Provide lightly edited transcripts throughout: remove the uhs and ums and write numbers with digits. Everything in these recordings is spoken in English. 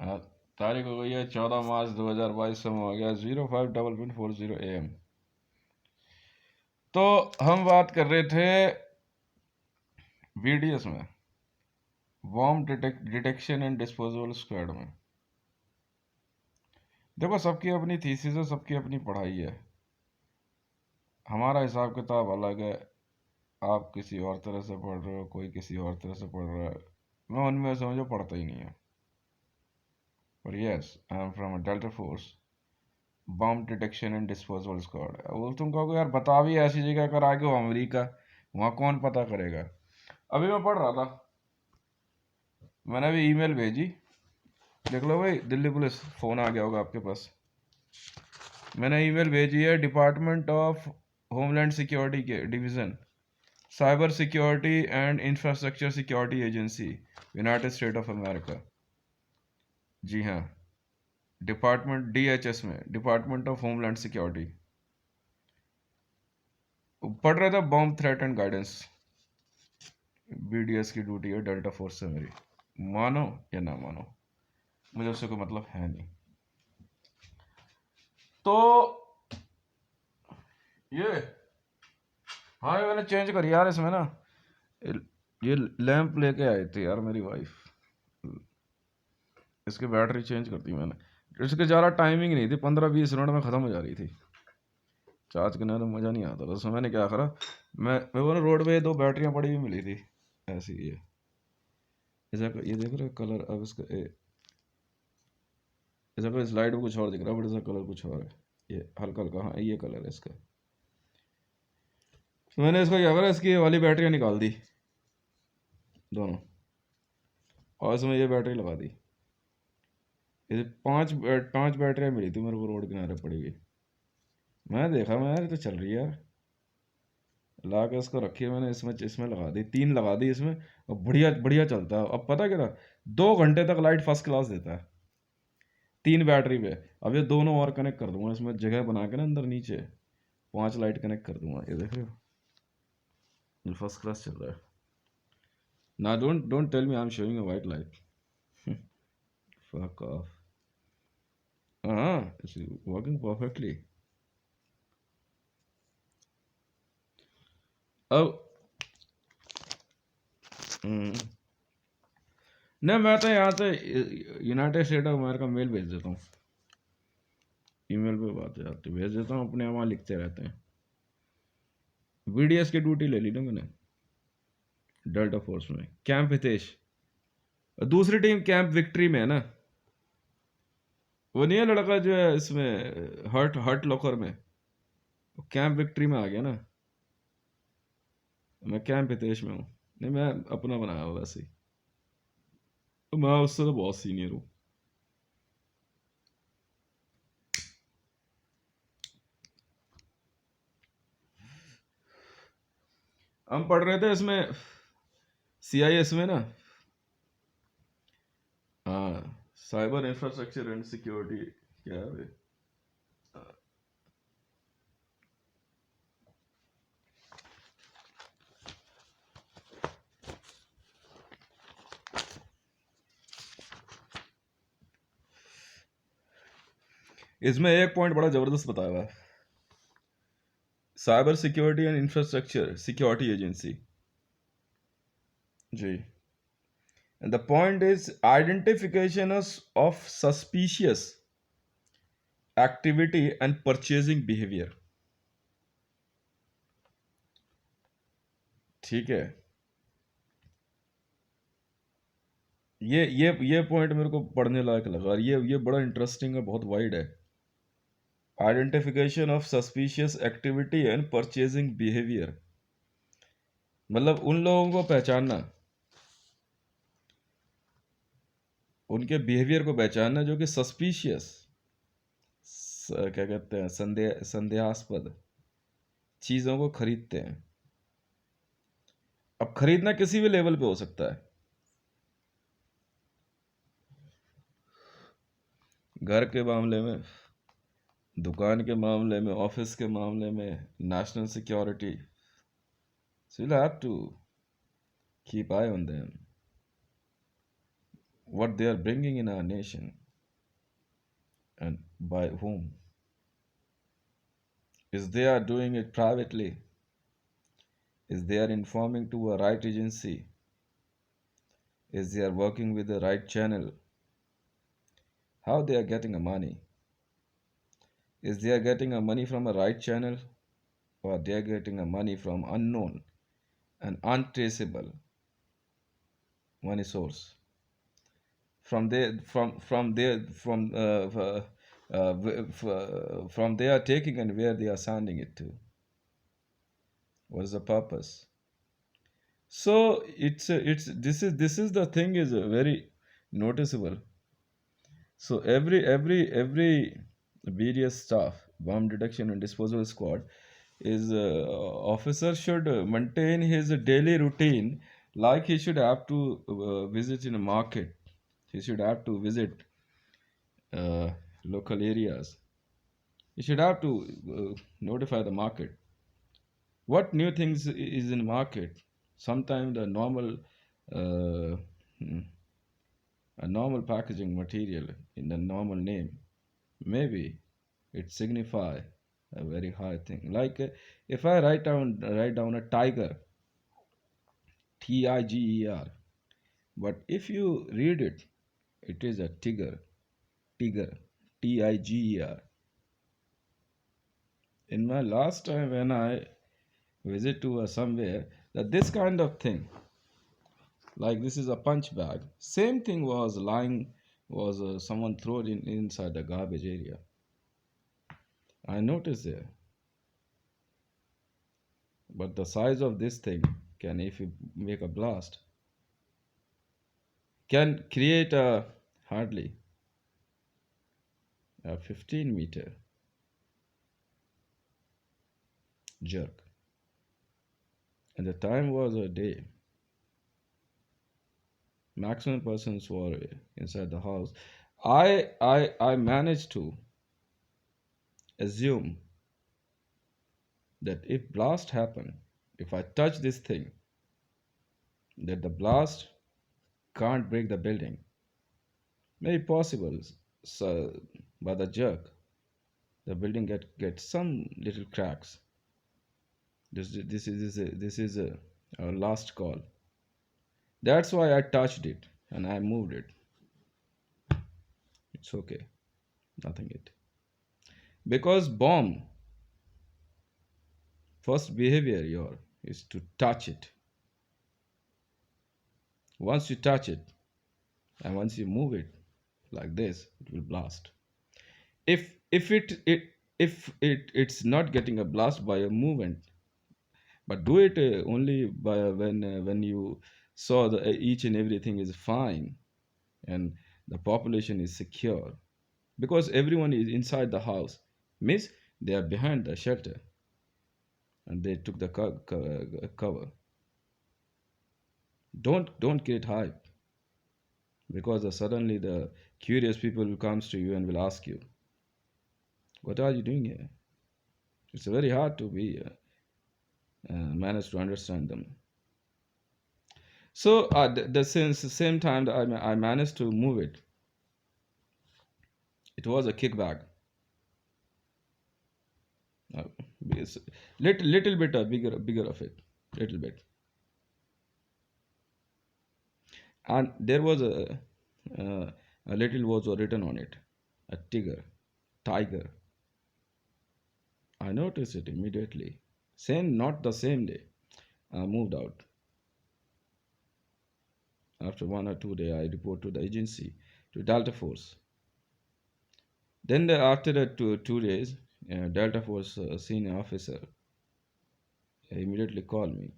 हाँ, तारीख हो गई है 14 मार्च 2022, समय हो गया 05:40 AM। तो हम बात कर रहे थे BDS में, bomb detection and disposal squad में। देखो, सबकी अपनी थीसिस है, सबकी अपनी पढ़ाई है। हमारा हिसाब किताब अलग है। आप किसी और तरह से पढ़ रहे हो, कोई किसी और तरह से पढ़ रहा है। मैं उनमें समझो पढ़ता ही नहीं है। पर yes, I am from delta force, bomb detection and disposal squad. वो तुम कहोगे यार बता भी ऐसी जगह कर आगे हो अमेरिका, वहाँ कौन पता करेगा। अभी मैं पढ़ रहा था, मैंने अभी ईमेल भेजी, देख लो भाई, दिल्ली पुलिस फ़ोन आ गया होगा आपके पास। मैंने ईमेल भेजी है डिपार्टमेंट ऑफ होमलैंड सिक्योरिटी के division, cyber security and infrastructure security agency, United state of America. जी हाँ, डिपार्टमेंट DHS में, डिपार्टमेंट ऑफ होमलैंड सिक्योरिटी। पढ़ रहे थे bomb threat and guidance. BDS की ड्यूटी है डेल्टा फोर्स से मेरी, मानो या ना मानो, मुझे उससे कोई मतलब है नहीं। तो ये हाँ, ये मैंने चेंज करी यार इसमें ना, ये लैंप लेके आई थी यार मेरी वाइफ, इसकी बैटरी चेंज कर दी मैंने। इसके ज़्यादा टाइमिंग नहीं थी, 15-20 मिनट में ख़त्म हो जा रही थी। चार्ज करने में मज़ा नहीं आता था। तो मैंने क्या करा, मैं वो ना रोड पे 2 बैटरियाँ पड़ी हुई मिली थी ऐसी। ये ये देख रहे हो कलर, अब इसका इसका स्लाइड में कुछ और दिख रहा है, बट इसका कलर कुछ और है। ये हल्का हल्का, हाँ ये कलर है इसका। तो मैंने इसको क्या करा, इसकी वाली बैटरियाँ निकाल दी दोनों, और इसमें ये बैटरी लगा दी। ये पांच बैटरियाँ मिली थी मेरे को रोड किनारे पड़ी हुई। मैं देखा, मैं यार ये तो चल रही है यार, ला के इसको रखी है मैंने, इसमें इसमें लगा दी, 3 लगा दी इसमें, और बढ़िया बढ़िया चलता है। अब पता क्या था, 2 घंटे तक लाइट फर्स्ट क्लास देता है 3 बैटरी पे। अब ये दोनों और कनेक्ट कर दूंगा इसमें, जगह बना के ना अंदर नीचे 5 लाइट कनेक्ट कर दूंगा। ये देख रहे हो, ये फर्स्ट क्लास चल रहा है ना। Don't tell me I am showing a white light, fuck off. हाँ, इट्स वर्किंग परफेक्टली। अब हम्म, नहीं, मैं तो यहाँ से united state of America mail भेज देता हूँ, ईमेल पे बात हो जाती, भेज देता हूँ, अपने वहाँ लिखते रहते हैं। BDS की ड्यूटी ले ली ना मैंने डेल्टा फोर्स में, कैंप हितेश। और दूसरी टीम कैंप विक्ट्री में है ना, वो नहीं है लड़का जो है इसमें हर्ट हर्ट लॉकर में, वो कैंप विक्ट्री में आ गया ना। मैं कैंप हितेश में हूँ। नहीं, मैं अपना बनाया हुआ वैसे ही, तो मैं उससे तो बहुत सीनियर हूँ। हम पढ़ रहे थे इसमें CIS में ना, हाँ, साइबर इंफ्रास्ट्रक्चर एंड सिक्योरिटी, क्या है वे? इसमें एक पॉइंट बड़ा जबरदस्त बताया हुआ है, cyber security and infrastructure security agency ji. And the point is identification of suspicious activity and purchasing behavior। ठीक है, ये पॉइंट मेरे को पढ़ने लायक लगा, और ये बड़ा इंटरेस्टिंग है, बहुत वाइड है। Identification of suspicious activity and purchasing behaviour, मतलब उन लोगों को पहचानना, उनके बिहेवियर को पहचानना जो कि सस्पिशियस, क्या कहते हैं, संदेहास्पद चीज़ों को खरीदते हैं। अब खरीदना किसी भी लेवल पे हो सकता है, घर के मामले में, दुकान के मामले में, ऑफिस के मामले में, national security. So you'll have to keep eye on them. what they are bringing in our nation and by whom. Is they are doing it privately? Is they are informing to a right agency? Is they are working with the right channel? How they are getting a money? Is they are getting a money from a right channel, or they are getting a money from unknown and untraceable money source? From they are taking and where they are sending it to. What is the purpose? So it's this is the thing is very noticeable. So every BDS staff, bomb detection and disposal squad, is officer should maintain his daily routine, like he should have to visit in a market. He should have to visit uh, local areas. He should have to notify the market. What new things is in market? Sometimes the normal uh, hmm, a normal packaging material in the normal name, maybe it signify a very high thing. Like if I write down a tiger, Tiger, but if you read it, it is a tigger, tiger, Tiger. In my last time when I visit to somewhere, that this kind of thing, like this is a punch bag, same thing was lying, was someone thrown in inside the garbage area. I noticed there, but the size of this thing can, if you make a blast, can create a hardly a 15-meter jerk. And the time was a day. Maximum persons were inside the house. I managed to assume that if blast happen, if I touch this thing, that the blast can't break the building. Maybe possible, so by the jerk, the building get some little cracks. This is our last call. That's why I touched it and I moved it. It's okay, nothing it. Because bomb, first behavior your is to touch it. Once you touch it and once you move it like this, it will blast. If it's not getting a blast by a movement, but do it only by when you saw the each and everything is fine and the population is secure, because everyone is inside the house, means they are behind the shelter and they took the cover. Don't create hype, because suddenly the curious people will comes to you and will ask you, what are you doing here? It's very hard to be manage to understand them. So the same time that I managed to move it, it was a kickback. uh, it's little bit bigger of it, little bit. And there was uh, a little was written on it, a tiger. I noticed it immediately. Same, not the same day. I moved out. After 1 or 2 days, I report to the agency, to Delta Force. Then after the 2 days, Delta Force senior officer immediately called me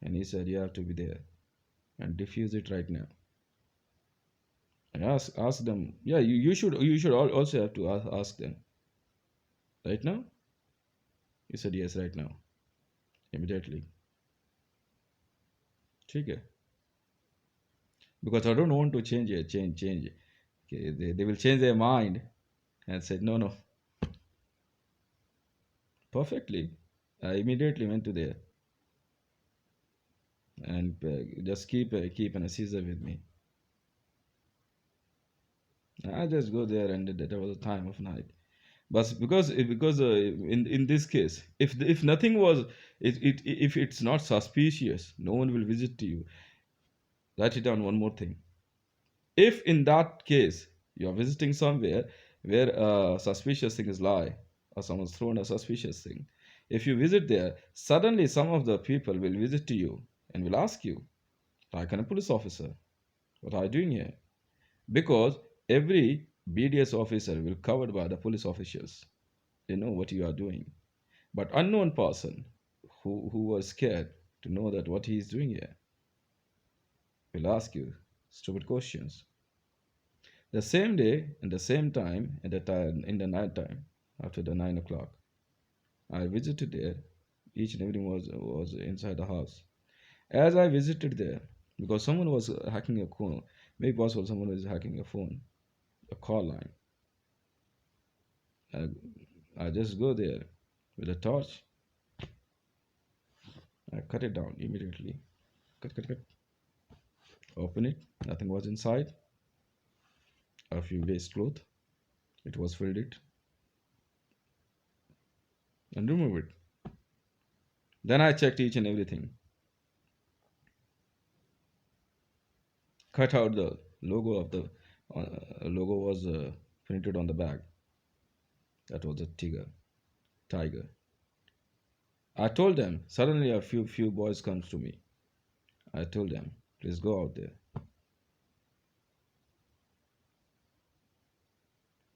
and he said, you have to be there and defuse it right now. I asked them, yeah, you should also have to ask them right now. He said, yes, right now, immediately. Okay. Because I don't want to change it, change it. Okay, they will change their mind and said, no, no, perfectly. I immediately went to there and just keep an CISA with me. I just go there, and that was the time of night. But because in this case, if nothing was, if it's not suspicious, no one will visit you. Write it down. One more thing. If in that case you are visiting somewhere where a suspicious thing is lie, or someone's thrown a suspicious thing, if you visit there, suddenly some of the people will visit to you and will ask you, like a police officer, what are you doing here? Because every BDS officer will covered by the police officials. They know what you are doing. But unknown person who was scared to know that what he is doing here will ask you stupid questions. The same day and the same time at the time in the night time after the 9 o'clock, I visited there. Each and everyone was inside the house. As I visited there, because someone was hacking a phone, maybe possible someone was hacking a phone, a call line. I, I just go there with a torch. I cut it down immediately. Cut, cut, cut. Open it. Nothing was inside. A few waste cloth. It was filled it and remove it. Then I checked each and everything. Cut out the logo of the logo was printed on the bag. That was a tiger. I told them. Suddenly, a few boys comes to me. I told them, please go out there.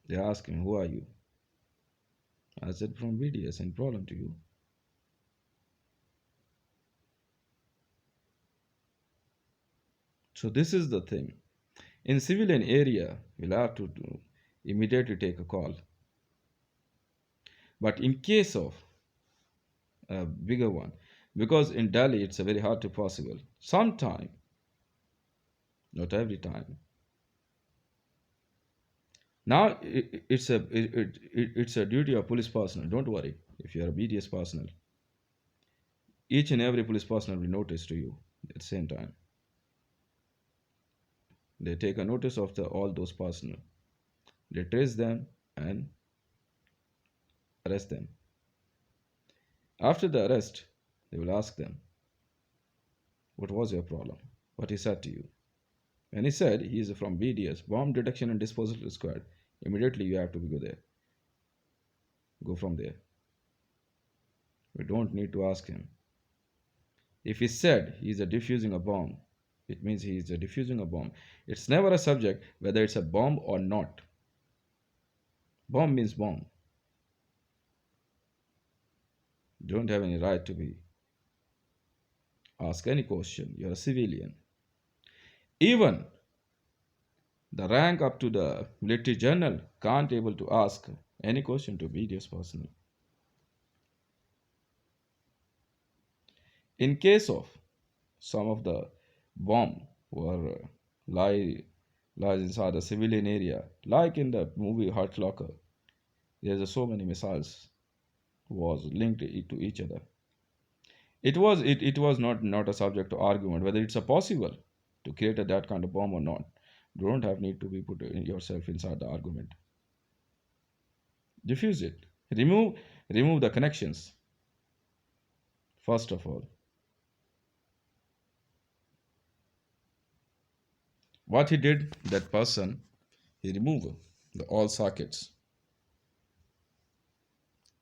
They asked me, who are you? I said, from BDS. Any problem to you? So this is the thing. In civilian area, we'll have to immediately take a call. But in case of a bigger one, because in Delhi it's a very hard to possible. Sometime, not every time. Now it's a duty of police personnel. Don't worry if you are a BDS personnel. Each and every police personnel will notice to you at the same time. They take a notice of all those personnel. They trace them and arrest them. After the arrest, they will ask them, what was your problem? What he said to you? And he said he is from BDS, Bomb Detection and Disposal Squad. Immediately you have to go there. Go from there. We don't need to ask him. If he said he is defusing a bomb, it means he is defusing a bomb. It's never a subject whether it's a bomb or not. Bomb means bomb. You don't have any right to be ask any question. You're a civilian. Even the rank up to the military general can't able to ask any question to BDS personnel. In case of some of the bomb were lies inside the civilian area, like in the movie Hurt Locker, there's so many missiles was linked to each other. It was not a subject to argument whether it's a possible to create that kind of bomb or not. You don't have need to be put yourself inside the argument. Diffuse it. Remove the connections. First of all, what he did, that person, he removed all sockets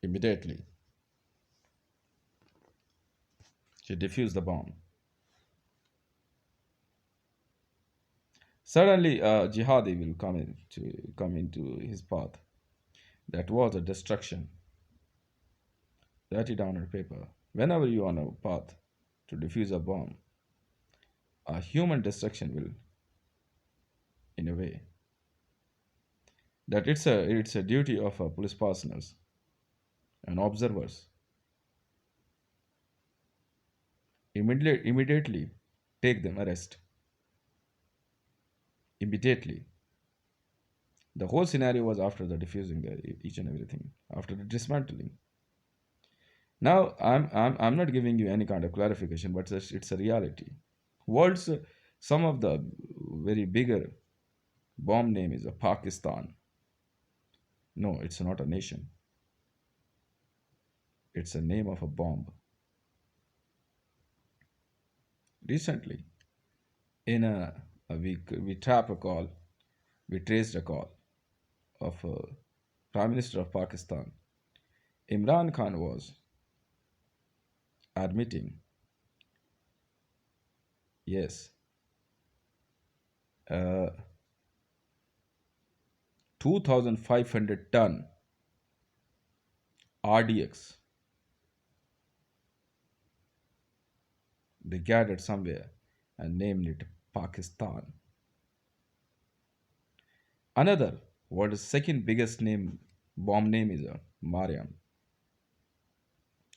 immediately. He defused the bomb. Suddenly, a jihadi will come into his path. That was a destruction. Write it down on paper. Whenever you are on a path to defuse a bomb, a human destruction will, in a way, that it's a duty of police personnel and observers. Immediately take them arrest. Immediately. The whole scenario was after the diffusing each and everything, after the dismantling. Now I'm not giving you any kind of clarification, but it's a reality. World's some of the very bigger Bomb name is a Pakistan. No, it's not a nation. It's a name of a bomb. Recently, in we trap a call, we traced a call of Prime Minister of Pakistan. Imran Khan was admitting, yes, uh, 2,500 ton RDX they gathered somewhere and named it Pakistan. Another, what is second biggest name bomb name is a Mariam.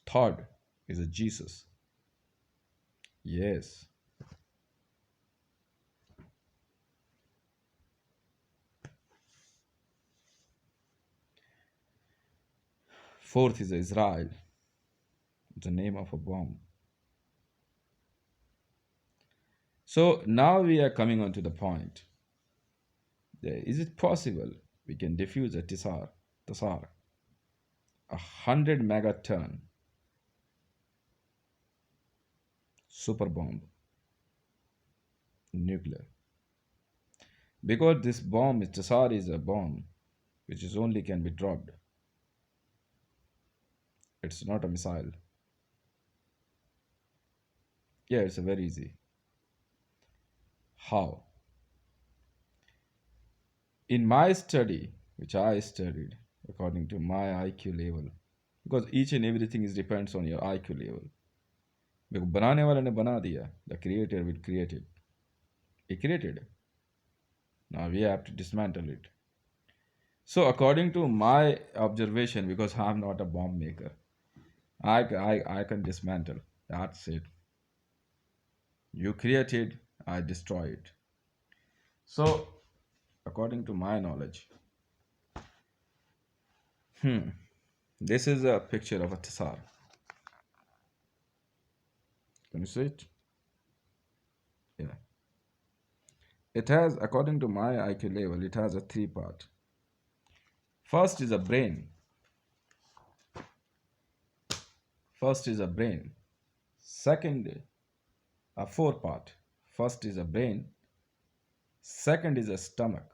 Third is a Jesus. Yes. Fourth is Israel, the name of a bomb. So now we are coming on to the point. Is it possible we can defuse a Tsar, 100 megaton super bomb, nuclear? Because this bomb, Tsar is a bomb which is only can be dropped. It's not a missile. Yeah, it's a very easy. How? In my study, which I studied according to my IQ level, because each and everything is depends on your IQ level. because बनाने वाले ने बना दिया, the creator will create it. He created it. Now we have to dismantle it. So according to my observation, because I'm not a bomb maker, I can dismantle. That's it. You create it, I destroy it. So according to my knowledge, this is a picture of a Tsar. Can you see it? Yeah. It has, according to my IQ level, it has a three part. First is a brain. First is a brain. Second, a four part. First is a brain. Second is a stomach.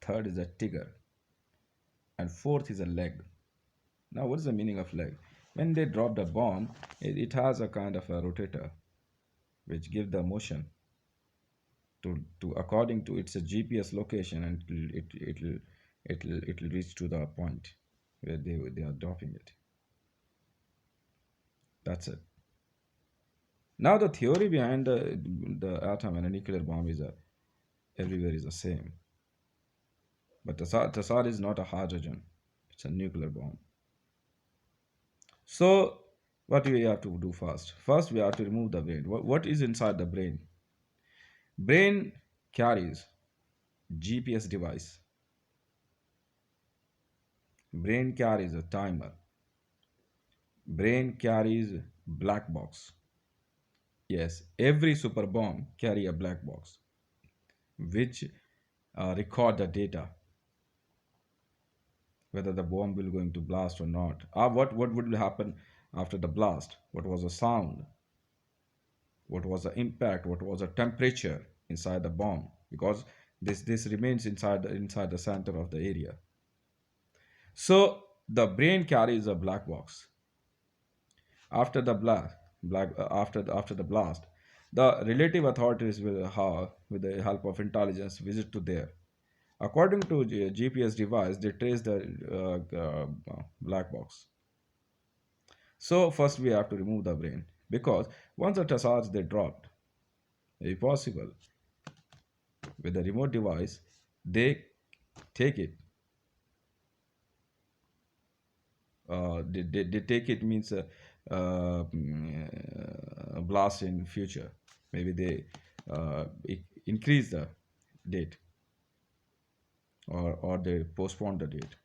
Third is a tiger. And fourth is a leg. Now, what is the meaning of leg? When they drop the bomb, it has a kind of a rotator which gives the motion to according to its a GPS location, and it'll reach to the point where they are dropping it. That's it. Now the theory behind the atom and a nuclear bomb is everywhere is the same. But the is not a hydrogen; it's a nuclear bomb. So what do we have to do first? First, we have to remove the brain. What is inside the brain? Brain carries GPS device. Brain carries a timer. Brain carries black box. Yes, every super bomb carry a black box, which record the data, whether the bomb will going to blast or not. What would happen after the blast? What was the sound? What was the impact? What was the temperature inside the bomb? Because this remains inside the center of the area. So the brain carries a black box. After the after the blast, the relative authorities will, with the help of intelligence, visit to there. According to GPS device, they trace the black box. So first we have to remove the brain, because once the Tassars they dropped, if possible, with the remote device, they take it. They take it means blast in future. Maybe they increase the date, or they postpone the date.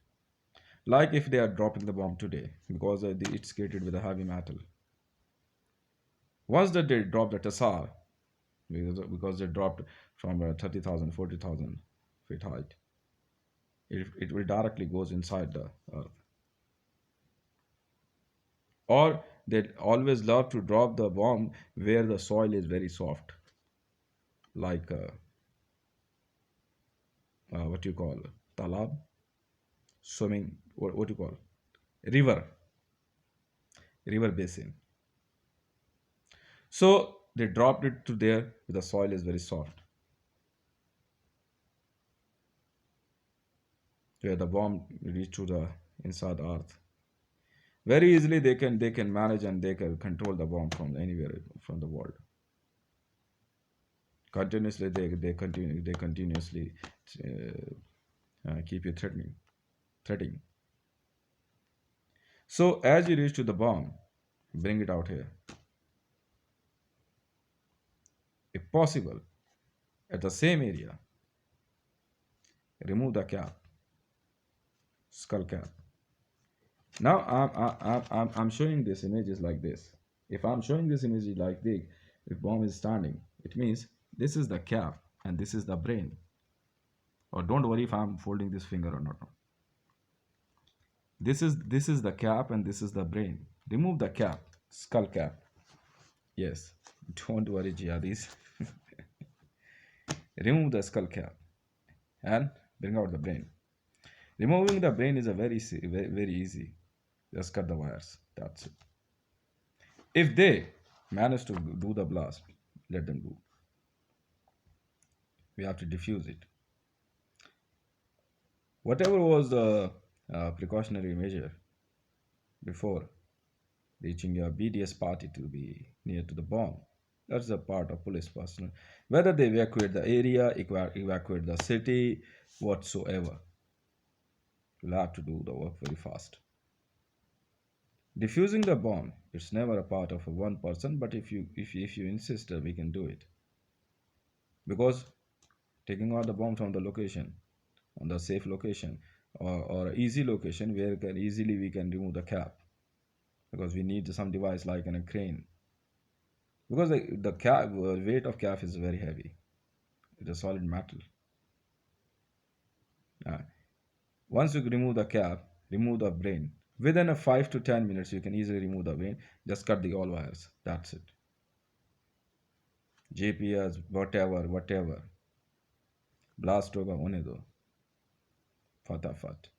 Like if they are dropping the bomb today, because it's created with a heavy metal. Once that they drop the Tassar, because they dropped from 30,000, 40,000 feet height. It will directly goes inside the earth. Or they always love to drop the bomb where the soil is very soft, like what you call talab, swimming, what you call river, river basin. So they dropped it to there where the soil is very soft, where the bomb reach to the inside the earth. Very easily they can manage and they can control the bomb from anywhere from the world. Continuously they continuously keep you threatening. So as you reach to the bomb, bring it out here. If possible, at the same area, remove the cap, skull cap. Now I'm showing this images like this. If I'm showing this image like this, if bomb is standing, it means this is the cap and this is the brain. Or don't worry if I'm folding this finger or not. This is the cap and this is the brain. Remove the cap, skull cap. Yes, don't worry, jihadis. Remove the skull cap and bring out the brain. Removing the brain is a very easy. Just cut the wires. That's it. If they manage to do the blast, let them do. We have to diffuse it. Whatever was the precautionary measure before reaching your BDS party to be near to the bomb, that's a part of police personnel. Whether they evacuate the area, evacuate the city, whatsoever, you'll have to do the work very fast. Diffusing the bomb, it's never a part of a one person, but if you insist, we can do it. Because taking out the bomb from the location, on the safe location, or easy location where we can remove the cap, because we need some device like a crane. Because the cap, weight of cap is very heavy. It's a solid metal. Once you remove the cap, remove the brain. Within a 5 to 10 minutes, you can easily remove the brain. Just cut the all wires. That's it. GPS, whatever. Blast hoga hone do. Fatafat.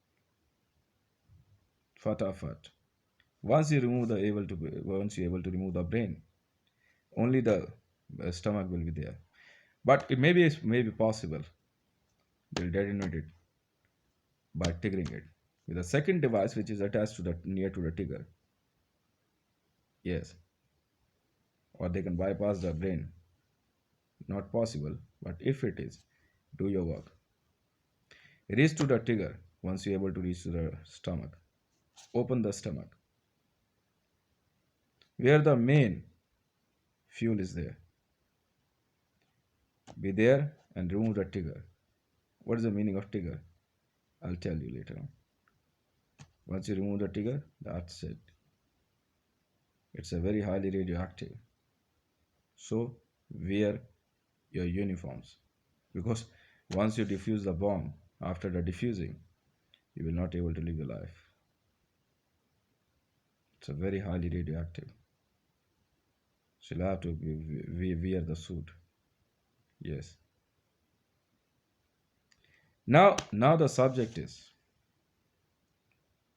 Fatafat. Once you're able to remove the brain, only the stomach will be there. But it may be possible. They'll detonate it by triggering it with a second device which is attached to the near to the trigger. Yes, or they can bypass the brain. Not possible, but if it is, do your work. Reach to the trigger. Once you're able to reach to the stomach, open the stomach where the main fuel is there. Be there and remove the trigger. What is the meaning of trigger? I'll tell you later on. Once you remove the trigger, that's it. It's a very highly radioactive. So wear your uniforms, because once you defuse the bomb, after the defusing, you will not able to live your life. It's a very highly radioactive. So you'll have to wear the suit. Yes. Now the subject is,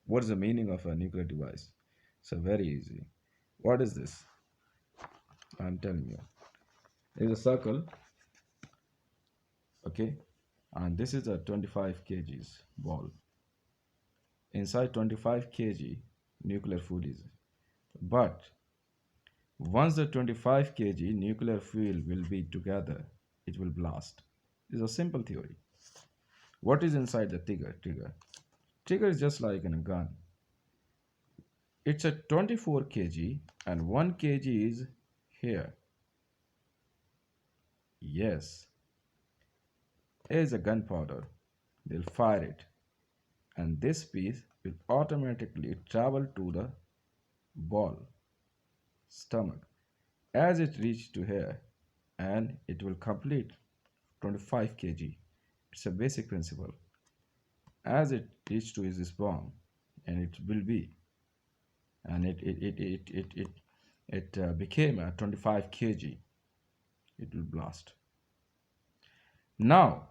what is the meaning of a nuclear device? So very easy. What is this? I'm telling you. It's a circle, okay, and this is a 25 kgs ball. Inside 25 kg nuclear fuel is, but once the 25 kg nuclear fuel will be together, it will blast. It's a simple theory. What is inside the trigger? Trigger is just like in a gun. It's a 24 kg and 1 kg is here. Yes, is a gunpowder. They'll fire it, and this piece will automatically travel to the ball stomach. As it reaches to here, and it will complete 25 kg. It's a basic principle. As it reached to its bomb, and it will be, and it became a 25 kg, it will blast. Now,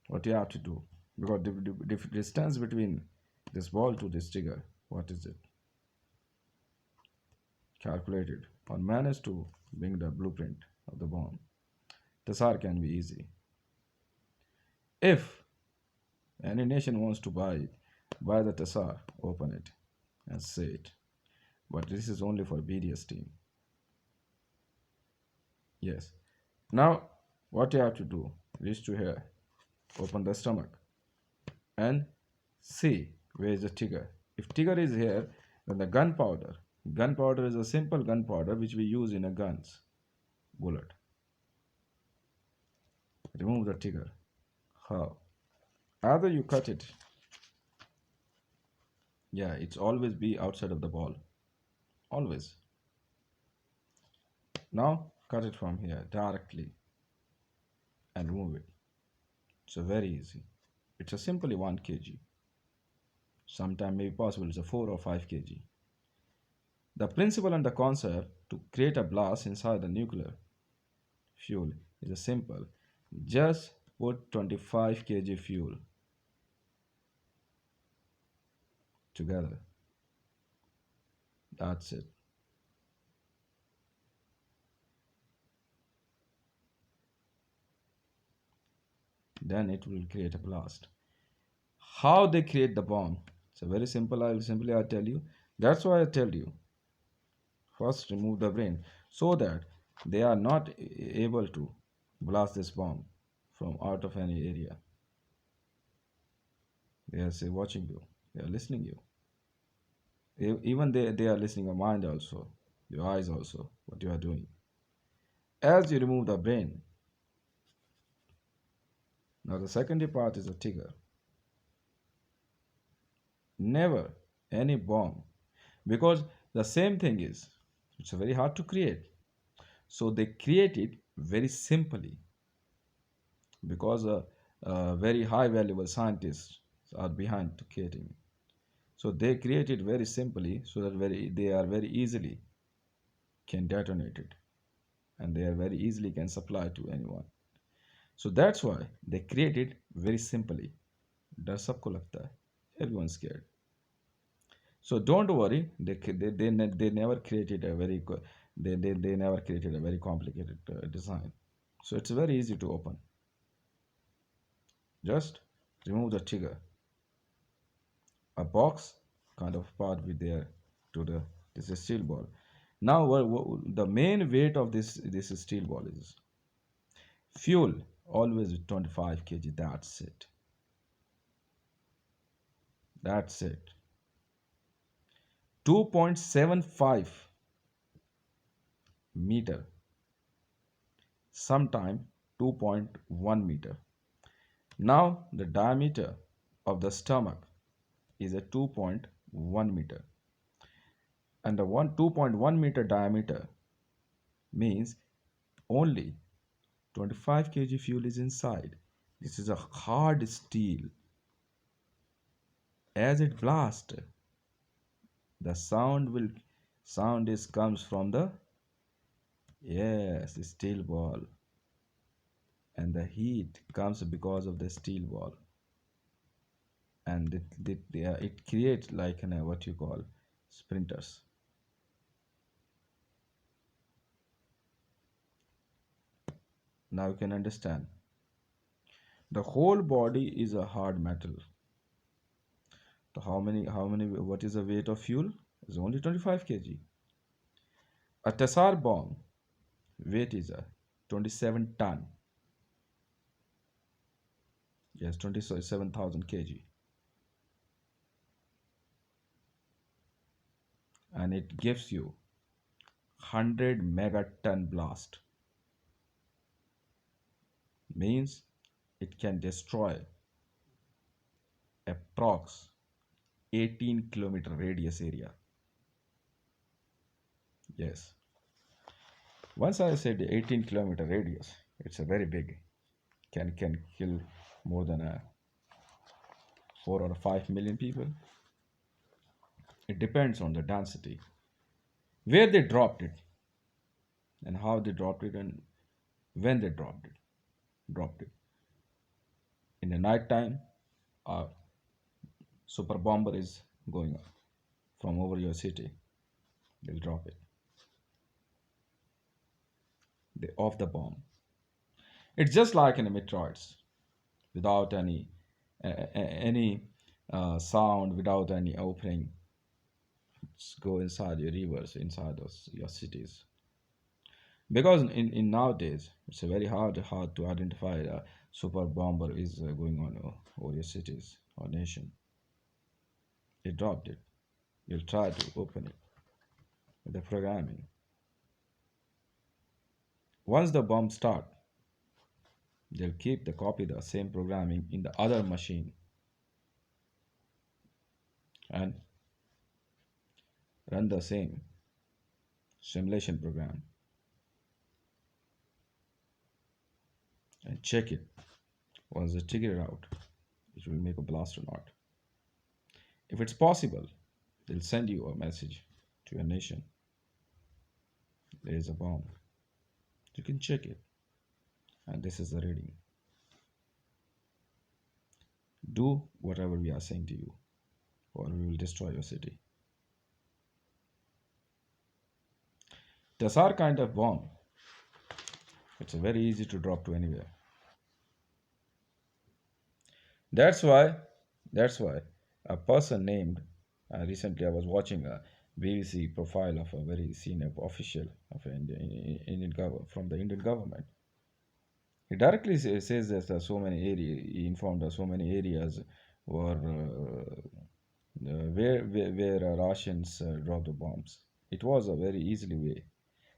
what you have to do, because the distance between this ball to this trigger, what is it? Calculated or managed to bring the blueprint of the bomb. Tasar can be easy. If any nation wants to buy the Tasar, open it and say it. But this is only for BDS team. Yes. Now, what you have to do, reach to here, open the stomach, and see where is the trigger. If trigger is here, then the gunpowder. Gunpowder is a simple gunpowder which we use in a guns bullet. Remove the trigger. How? Either you cut it. Yeah, it's always be outside of the ball. Always. Now cut it from here directly and remove it. It's a very easy. It's a simply 1 kg. Sometime maybe possible it's a 4 or 5 kg. The principle and the concept to create a blast inside the nuclear fuel is a simple. Just put 25 kg fuel together. That's it. Then it will create a blast. How they create the bomb? It's a very simple. I'll tell you. That's why I tell you. First, remove the brain so that they are not able to blast this bomb from out of any area. They are say watching you. They are listening you. Even they are listening your mind also, your eyes also, what you are doing. As you remove the brain, now the secondary part is a trigger. Never any bomb, because the same thing is, it's very hard to create. So they create it very simply because very high valuable scientists are behind to creating it. So they create it very simply so that they are very easily can detonate it, and they are very easily can supply to anyone. So that's why they create it very simply. डर सबको लगता है. Everyone's scared. So don't worry. They never created a very they never created a very complicated design. So it's very easy to open. Just remove the trigger. A box kind of part with there to the this is steel ball. Now the main weight of this steel ball is fuel. Always with 25 kg. That's it. That's it. 2.75 meter, sometime 2.1 meter. Now the diameter of the stomach is a 2.1 meter, and the 2.1 meter diameter means only 25 kg fuel is inside. This is a hard steel. As it blasts, the sound is comes from the, yes, steel ball, and the heat comes because of the steel ball, and it creates like what you call sprinters. Now you can understand. The whole body is a hard metal. So how many what is the weight of fuel? Is only 25 kg. A Tassar bomb weight is a 27 ton. Yes, 27,000 kg. And it gives you 100 megaton blast. Means it can destroy approx 18-kilometer radius area. Yes. Once I said 18-kilometer radius. It's a very big. Can kill more than a 4 or 5 million people. It depends on the density, where they dropped it, and how they dropped it, and when they dropped it. Dropped it in the night time. A super bomber is going from over your city. They'll drop it. They off the bomb. It's just like in the meteoroids, without any sound, without any opening. It's go inside your rivers, inside your cities. Because in nowadays, it's a very hard to identify a super bomber is going on over your cities or nation. They dropped it. You'll try to open it with the programming. Once the bomb start, they'll keep the copy the same programming in the other machine and run the same simulation program and check it. Once they figure it out, it will make a blast or not. If it's possible, they'll send you a message to your nation. There is a bomb. You can check it. And this is the reading. Do whatever we are saying to you, or we will destroy your city. The SAR kind of bomb, it's very easy to drop to anywhere. That's why, that's why a person named, recently I was watching a BBC profile of a very senior official of from the Indian government. He directly says that so many areas, he informed us so many areas were where Russians dropped the bombs. It was a very easily way.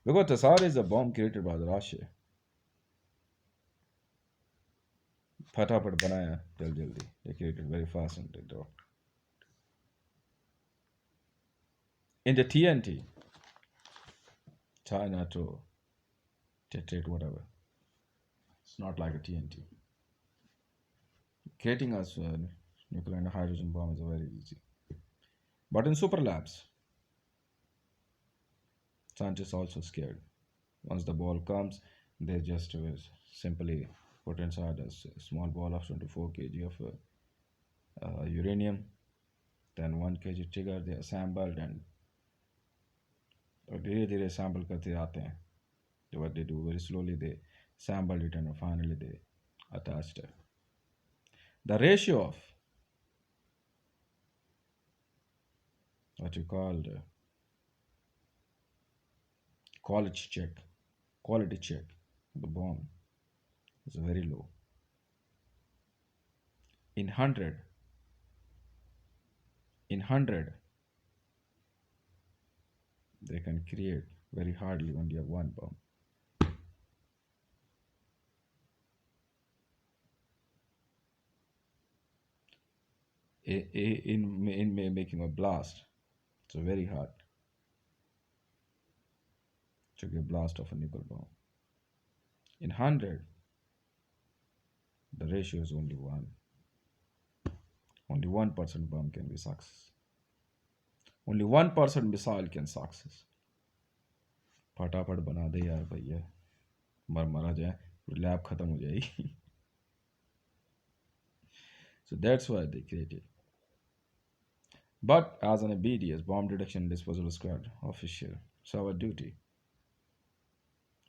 Because the SAR is a bomb created by the Russia. फटाफट बनाया जल्दी जल्दी. They created very fast and they dropped. In the TNT, China to tetrate whatever. It's not like a TNT. Creating a nuclear and hydrogen bomb is very easy. But in super labs, scientists also scared. Once the ball comes, they just simply put inside a small ball of 24 kg of uranium. Then 1 kg trigger, they are sampled and धीरे धीरे sample करते आते हैं. What they do very slowly, they sampled it and finally they attached it. The ratio of what you call quality check, the bomb is very low. In 100, they can create very hardly only one bomb. In making a blast, it's very hard to get blast of a nuclear bomb. In 100, the ratio is only 1. Only 1% bomb can be success. Only 1% missile can success. फटाफट बना दे यार भैया, मरा जाए, lab खत्म हो जाएगी. So that's why they created. But as an BDS, bomb detection and disposal squad official, it's our duty.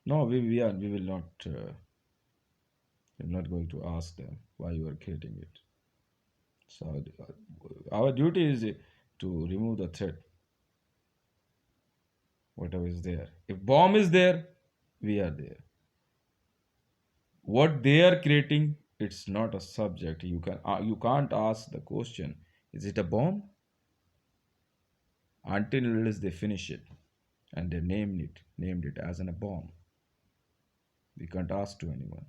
No, we will not. We're not going to ask them why you are creating it. So our duty is to remove the threat, whatever is there. If bomb is there, we are there. What they are creating, it's not a subject. You can't ask the question, is it a bomb? Until unless they finish it and they named it as a bomb. We can't ask to anyone.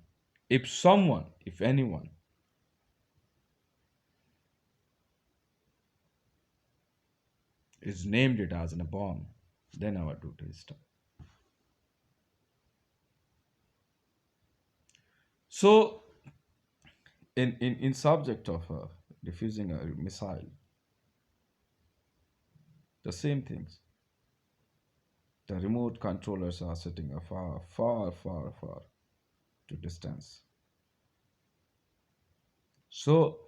If anyone is named it as a bomb, then our duty is done. So in subject of diffusing a missile, the same things. The remote controllers are sitting a far, far, far, far to distance. So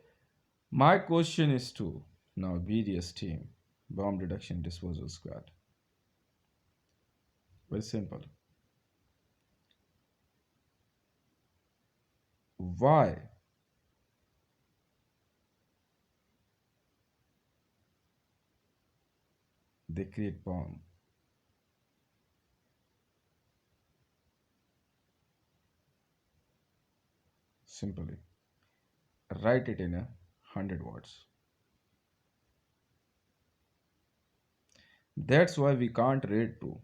my question is to now BDS team, bomb detection disposal squad. Very simple. Why they create bomb? Simply write it in 100 words. That's why we can't rate to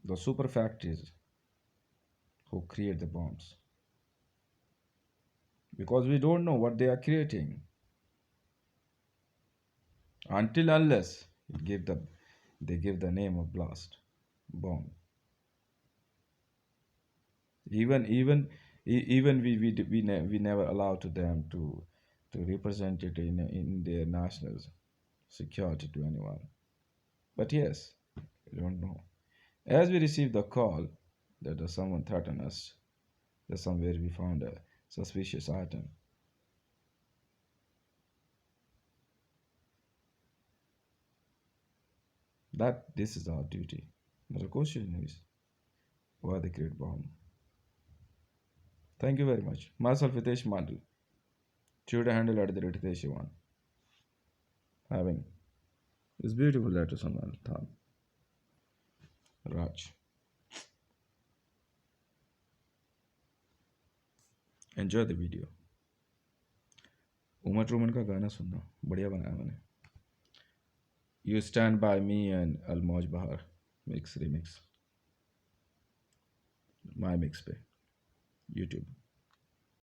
the super factories who create the bombs because we don't know what they are creating until unless they give the name of blast bomb. Even we never allow to them to represent it in their national security to anyone. But yes, we don't know. As we received the call that someone threatened us, that somewhere we found a suspicious item, that this is our duty. But the question is, why they create bomb? Thank you very much. Myself, Hitesh Mandal. Twitter handle at the rate Hitesh1. Having this beautiful letters on my thumb. Raj. Enjoy the video. Uma Truman का गाना सुनना बढ़िया बनाया मैंने. You Stand By Me and Almoj Bahar mix remix. My mix पे YouTube.